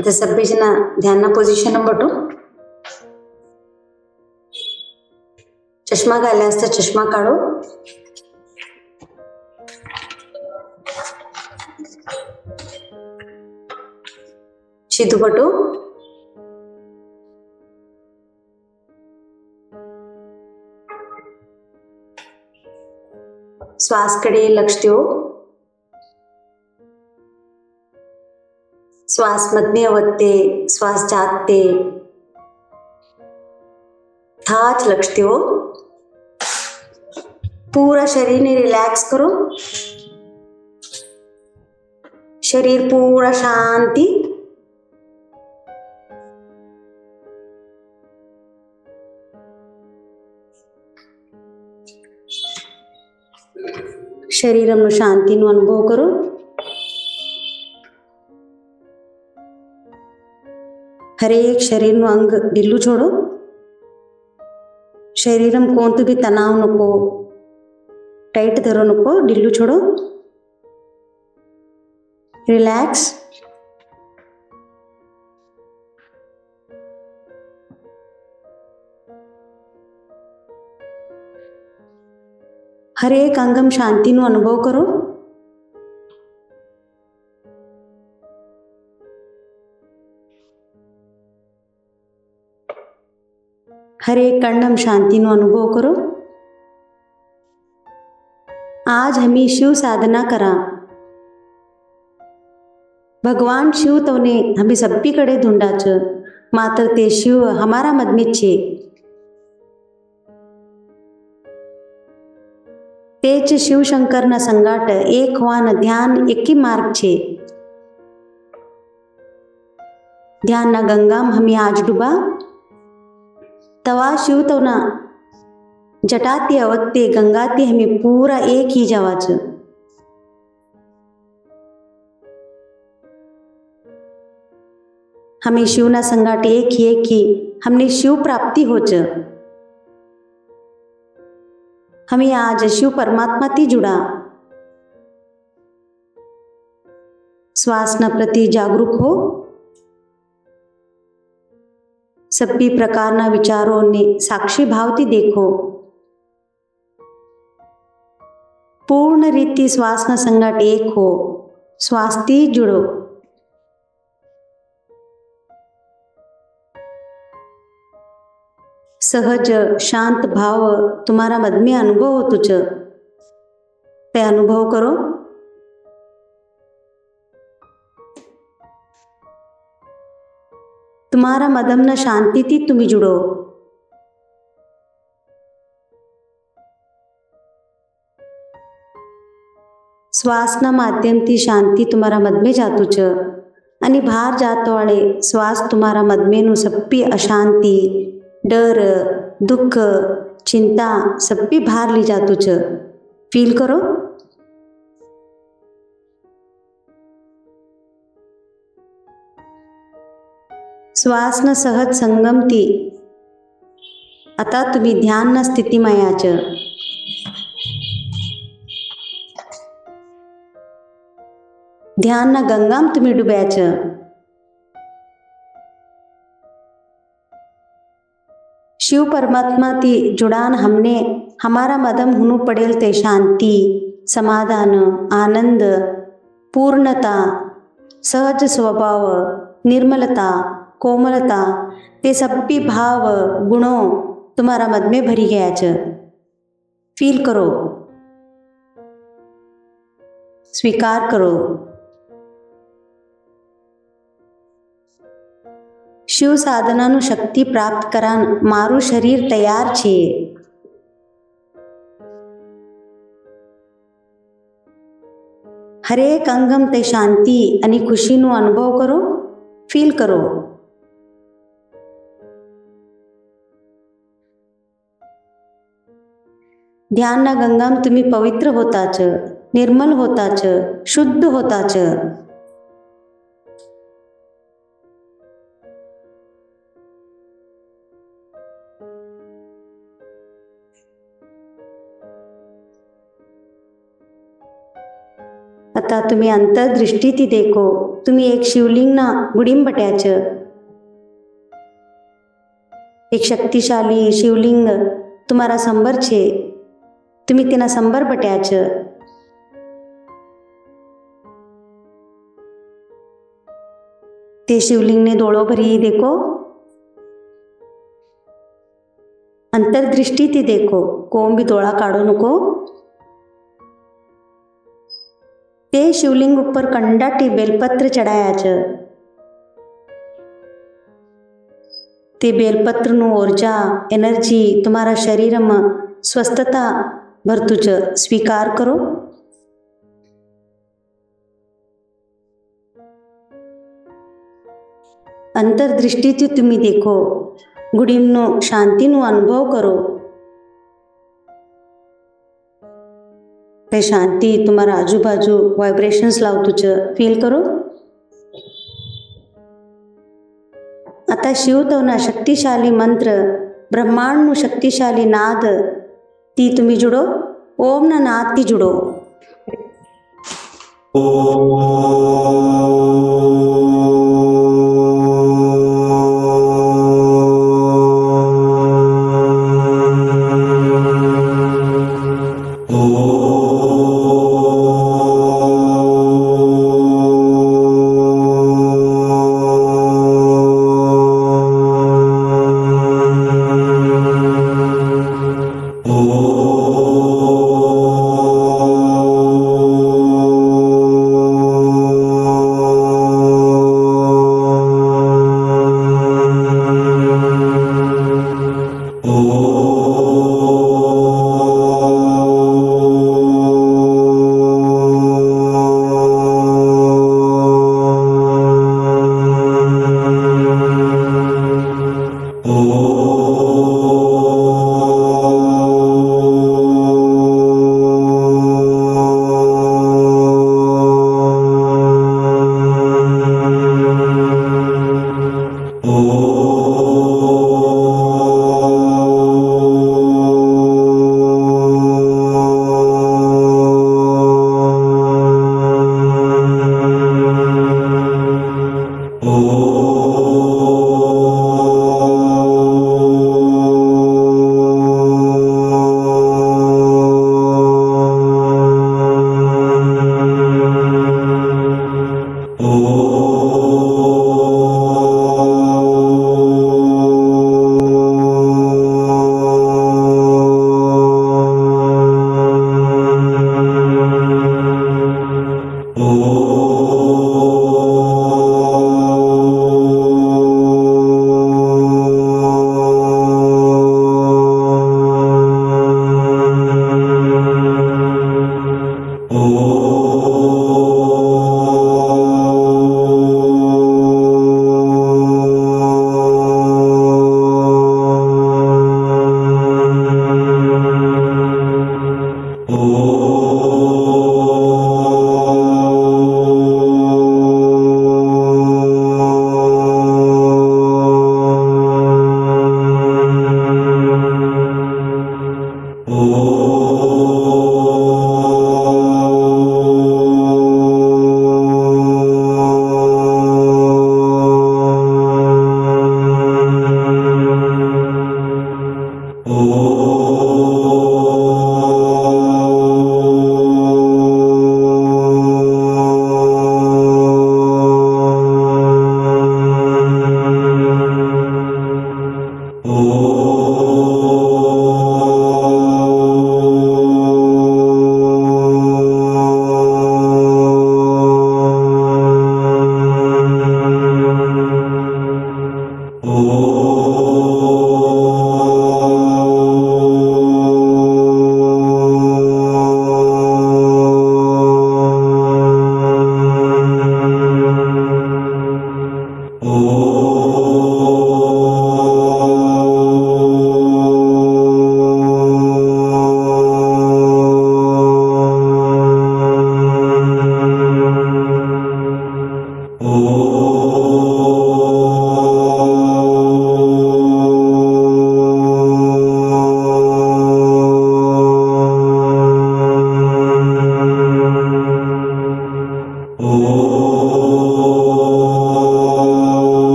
आता सभ्य जन ध्यान पोझिशन नंबर 2. चष्मा घातल्यास तर चष्मा काढो. शिदुपटू. श्वासकडे लक्ष ठेवू. श्वास मधने वत्ते, श्वास जाते, थाच लक्ष ठेवो. पूरा शरीर ने रिलैक्स करो. शरीर पूरा शांति. शरीरનો શાંતિનો અનુભવ કરો. હરેક શરીરનું અંગ ઢીલું છોડો. શરીરમાં કોणतं भी तणाव नको, टाइट धरू नको, ढिल्लू छोड़ो. रिलैक्स. हर एक अंगम शांतिનો અનુભવ કરો. हर एक कणम शांतिનો अनुभव करो. आज हमी शिव साधना करा. भगवान शिव तवने हमी सगळीकडे धुंडाचं, मात्र ते शिव हमारा मधमेच छे. तेच शिवशंकરના સંગાટ એક હોવાના ધ્યાન એકી માર્ગ છે. ધ્યાનના ગંગામ હમી આજ ડૂબા. तवा शिव तवना जटाती अवत्ते गंगाती हमें पूरा एक ही जावाचं. हमें शिवना संगाट एक ही हमने शिव प्राप्ति होच. हमें आज शिव परमात्मा ती जुड़ा. श्वासना प्रति जागरूक हो. सभी प्रकारना विचारों ने साक्षी भावती देखो. पूर्ण रीति श्वासना संगाट एक हो. श्वासती जुड़ो. सहज शांत भाव तुम्हारा मध में अनुभव होतोच. ते अनुभव करो. तुम्हारा मदमना शांति थी तुम्ही जुड़ो. श्वासना माध्यमથી शांति तुम्हारा मध में जातु छ आणि बाहर जातो वाले श्वास तुम्हारा मध में नु सभी अशांति, डर, दुख, चिंता सभी बाहर ली जातु छ. फील करो. श्वासना सहज संगमती आता तुम्ही ध्यानना स्थितीમાં याच. ध्यानना गंगाम तुम्ही डुब्याच. शिव परमात्मा ती जुड़ान हमने हमारा मदम हुनु पडेल ते शांति, समाधान, आनंद, पूर्णता, सहज स्वभाव, निर्मलता, कोमलता ते सभी भाव गुणों तुम्हारा मद में भरी गया छ. फील करो. स्वीकार करो. शिव साधनानु शक्ति प्राप्त करान मारू शरीर तैयार छे. हरेक अंगम ते शांति आणि खुशीનો अनुभव करो. फील करो. ध्यानना गंगाम तुम्ही पवित्र होताच, निर्मल होताच, शुद्ध होताच. आता तुम्ही अंतर्दृष्टीती देखो. तुम्ही एक शिवलिंगना गुडीम एक शक्तिशाली शिवलिंग तुम्हारा संबर छे, तुम्ही तेना संबर बट्या छ। ते शिवलिंग ने डोळो भरी देखो, अंतर्दृष्टि थी देखो, कोम भी डोळा काढो नको। ते शिवलिंग ऊपर कंडाटी बेलपत्र चढ़ाया छ। ते बेलपत्र नु ऊर्जा एनर्जी तुम्हारा शरीर में स्वस्थता भरतु छ, स्वीकार करो। अंतर्दृष्टि थी तुम्ही देखो, गुडीमनो शांतिनो अनुभव करो। ते शांति तुम्हारा आजू बाजू वाइब्रेशन्स लावतु छ, फील करो। आता शिवतवना शक्तिशाली मंत्र ब्रह्मांड नु शक्तिशाली नाद ती तुम्ही जुड़ो, ओम ना नाद ती जुड़ो। Oh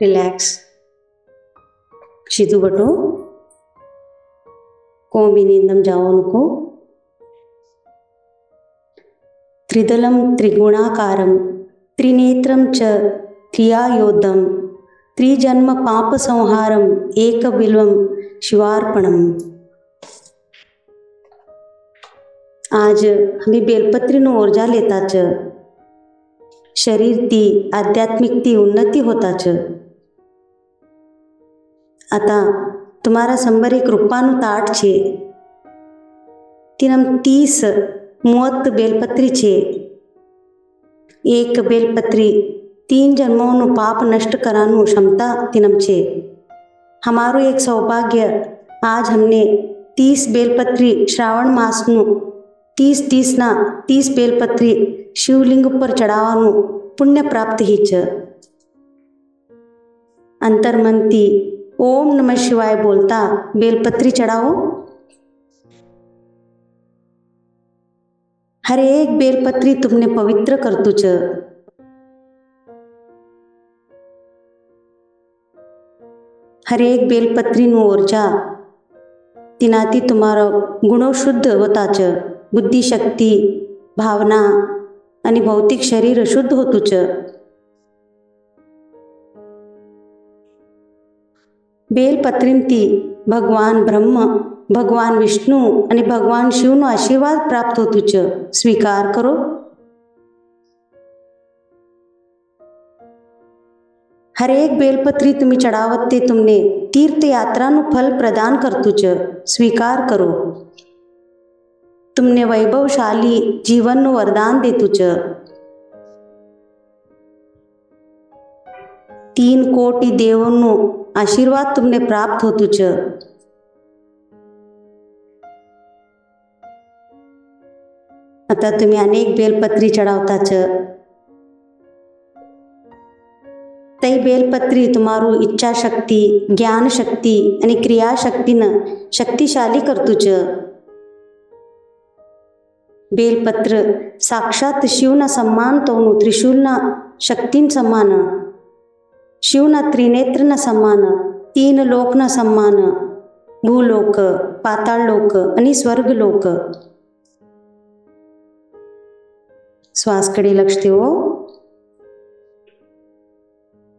रिलैक्स शीतु बटो को भी नींदम जाओ उनको। त्रिदलं त्रिगुणाकारं त्रिनेत्रं च त्रियायोधं त्रिजन्म पाप संहारम एक बिल्वम शिवार्पणम। आज हमें बेलपत्री नो ऊर्जा लेताच शरीर ती आध्यात्मिक ती उन्नती होताच। आता तुम्हारा संबर एक रूपानु ताट छे तीनम 30 मूवत बेलपत्री छे। एक बेलपत्री 3 जन्मों पाप नष्ट करानु क्षमता तीनम छे। हमारो एक सौभाग्य आज हमने 30 बेलपत्री श्रावण मासनु 30 बेलपत्री शिवलिंग पर चढ़ावानु पुण्य प्राप्त ही च। अंतर्मनती ओम नमः शिवाय बोलता बेलपत्री चढ़ाओ। हर एक बेलपत्री तुमने पवित्र करतु च। हर एक बेलपत्री नु ऊर्जा तिनाती तुम्हारा गुणो शुद्ध होता च। बुद्धि शक्ति भावना आणि भौतिक शरीर शुद्ध होतु च। बेलपत्रींती भगवान ब्रह्म भगवान विष्णु आणि भगवान शिवनो आशीर्वाद प्राप्त होतु च। स्वीकार करो। हर एक बेलपत्री तुम्ही चढ़ावत ते तुमने तीर्थ यात्रा नु फल प्रदान करतु च। स्वीकार करो। तुमने वैभवशाली जीवन नु वरदान देतु च। 3 कोटी देवों आशीर्वाद तुमने प्राप्त होतु च। आता तुम्ही अनेक बेलपत्री चढ़ावता च। तई बेलपत्री तुम्हारू इच्छा शक्ति ज्ञान शक्ति आणि क्रिया शक्तीन शक्तिशाली करतु च। बेलपत्र साक्षात शिवना सम्मान तोनु त्रिशूलना शक्तीन सम्मान शिवना त्रिनेत्रना सम्मान 3 लोकना सम्मान भूलोक पाताळ लोक आणि स्वर्ग लोक। श्वासकडे लक्ष देवो।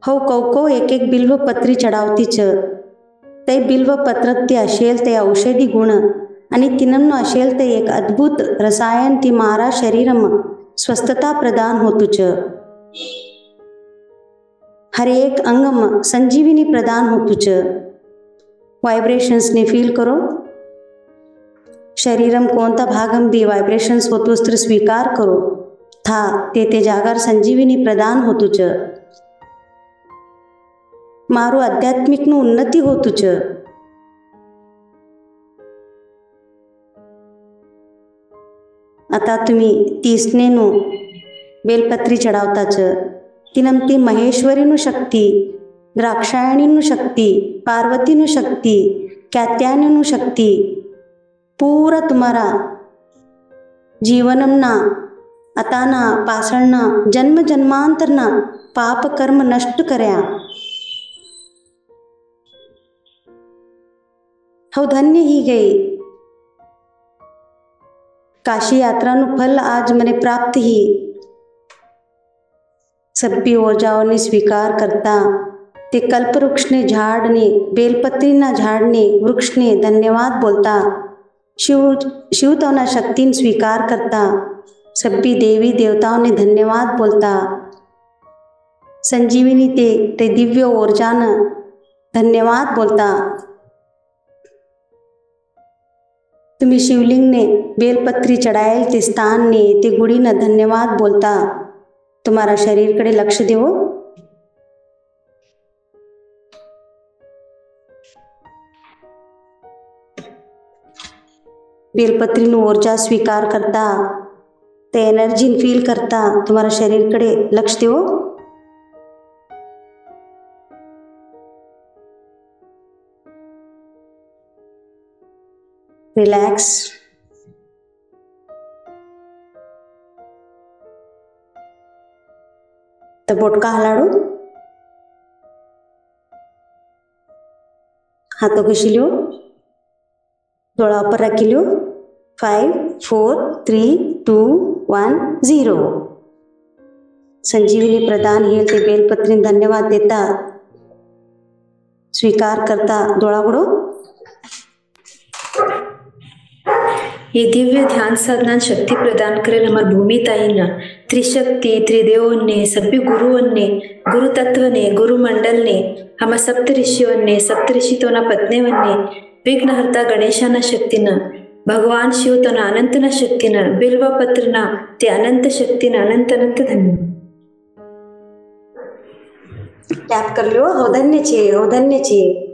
हो कौको एक एक बिल्व पत्री चढ़ावती च। ते बिल्व पत्र ते असेल ते औषधी गुण आणि तिनमनो असेल ते एक अद्भुत रसायन ती मारा शरीरम स्वस्थता प्रदान होतु च। हर एक अंगम संजीविनी प्रदान होतु च। वाइब्रेशंस ने फील करो। शरीरम कोणता भागम भी वाइब्रेशंस होतु अस्त्र स्वीकार करो था ते जागार संजीविनी प्रदान होतु च। मारो आध्यात्मिक नु उन्नति होतु च। आता तुम्ही 30ने नु बेलपत्री चढ़ावता च। तिनम ती महेश्वरी नु शक्ति द्राक्षायणी नु शक्ति पार्वती नु शक्ति कात्यायनी नु शक्ति पूरा तुम्हारा जीवनमना अताना पासळना जन्म जन्मांतरना पाप कर्म नष्ट कर्या। हो धन्य ही गई। काशी यात्रा नु फल आज मने प्राप्त ही। सभी ऊर्जाओं ने स्वीकार करता ते कल्पवृक्ष ने झाड़ ने बेलपत्री ना झाड़ ने वृक्ष ने धन्यवाद बोलता। शिव तो ना शक्ति स्वीकार करता। सभी देवी देवताओं ने धन्यवाद बोलता। संजीवनी ते दिव्य ऊर्जा न धन्यवाद बोलता। तुम्ही शिवलिंग ने बेलपत्री चढ़ाएल ते स्थान ने ते गुड़ी न धन्यवाद बोलता। तुम्हारा शरीर कड़े लक्ष्य देवो। बेलपत्री नु ऊर्जा स्वीकार करता ते एनर्जी फील करता। तुम्हारा शरीर कड़े लक्ष्य देवो। रिलैक्स। तो बोटका हलाड़ो। हाथों को छिलियो, डोळा ऊपर रखी लियो। 5 4 3 2 1 0। संजीवनी प्रदान हेल्ते बेलपत्री धन्यवाद देता स्वीकार करता डोळा उघडो। ये दिव्य ध्यान साधना शक्ति प्रदान करेल हमार भूमि ताईना, त्रिशक्ति त्रिदेवों ने, सभी गुरुओं ने, गुरु तत्व ने, गुरु मंडल ने, हमार सप्त ऋषियों ने, सप्त ऋषि तोना पत्नेवन्ने, विघ्नहर्ता गणेशाना शक्तीनं, भगवान शिव तोना अनंतना शक्तीनं, बिल्व पत्रना ते अनंत शक्तीनं अनंत अनंत धन्यवाद। टॅप कर लियो। हो धन्य छे, हो धन्य छे।